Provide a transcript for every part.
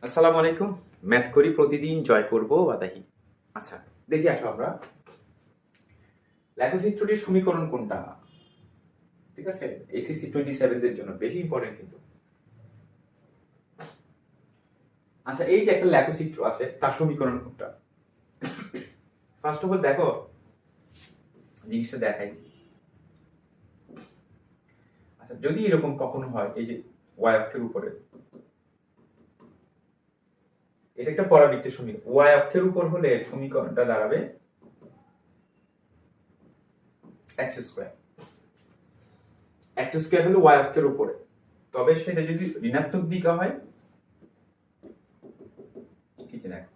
আসসালামু আলাইকুম। ম্যাথ করি প্রতিদিন, জয় করব বাদাহি। আচ্ছা, দেখি আসো আমরা লেখচিত্রটির সমীকরণ কোনটা। ঠিক আছে, এসএসসি 27 এর জন্য বেশি ইম্পর্টেন্ট কিন্তু। আচ্ছা, এই যে একটা লেখচিত্র আছে তার সমীকরণ কোনটা। ফার্স্ট অফ অল দেখো, জিনিসটা দেখাই। আচ্ছা, যদি এরকম কখনো হয়, এই যে ওয়াই অক্ষের উপরে, এটা একটা পরাবৃত্তের সমীকরণ। ওয়াই অক্ষের উপর হলে সমীকরণটা দাঁড়াবে এক্স স্কোয়ার। এক্স স্কোয়ার হলো ওয়াই অক্ষের উপরে, তবে সেটা যদি ঋণাত্মক দিকে হয়, এই যে দেখো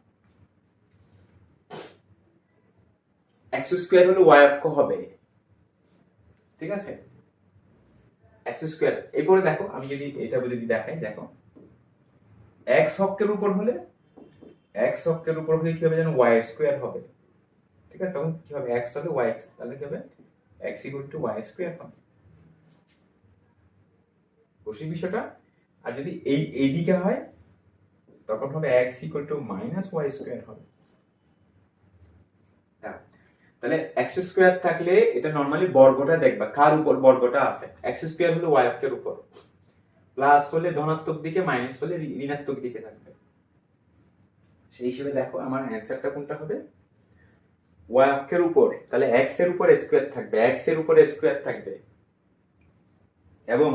এক্স স্কোয়ার হলো ওয়াই অক্ষ হবে। ঠিক আছে, এক্স স্কোয়ার। এরপরে দেখো, আমি যদি এটা যদি দেখাই, দেখো এক্স অক্ষের উপর হলে, এক্স অক্ষের উপর হলে কি হবে যেন ওয়াই স্কোয়ার হবে। ঠিক আছে, তখন কি হবে, এক্স হবে ওয়াই, তাহলে কি হবে X equal to Y square হবে। বুঝছি বিষয়টা। আর যদি এই দিকে হয়, তখন হবে X equal to minus Y square হবে। তাহলে এক্স স্কোয়ার থাকলে এটা নরমালি বর্গটা দেখবা কার উপর বর্গটা আছে। এক্স স্কোয়ার হলো ওয়াই অক্ষের উপর, প্লাস হলে ধনাত্মক দিকে, মাইনাস হলে ঋণাত্মক দিকে থাকবে। সেই হিসেবে দেখো আমার অ্যান্সারটা কোনটা হবে, ওয়াই অক্ষের উপর, তাহলে এক্স এর উপর স্কোয়ার থাকবে, এক্স এর উপর স্কোয়ার থাকবে, এবং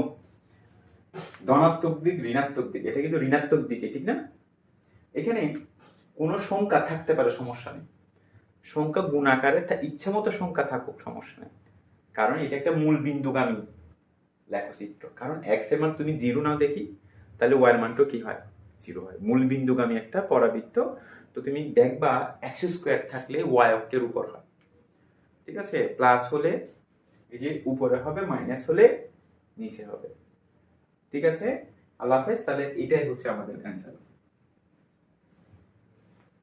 ধনাত্মক দিক ঋণাত্মক দিক, এটা কিন্তু ঋণাত্মক দিকে, ঠিক না। এখানে কোন সংখ্যা থাকতে পারে, সমস্যা নেই, সংখ্যা গুণ আকারে ইচ্ছে মতো সংখ্যা থাকুক, সমস্যা নেই, কারণ এটা একটা মূল বিন্দুগামী লেখচিত্র। কারণ এক্স এর মান তুমি জিরো নাও দেখি, তাহলে ওয়াই এর মানটা কি হয়, জিরো হয়। মূল বিন্দুগামী একটা পরাবৃত্ত, তো তুমি দেখবা এক্স স্কোয়ার থাকলে ওয়াই অক্ষের উপর হয়। ঠিক আছে, প্লাস হলে এই যে উপরে হবে, মাইনাস হলে নিচে হবে। ঠিক আছে, আল্লাহ হাফেজ। তাহলে এটাই হচ্ছে আমাদের অ্যান্সার।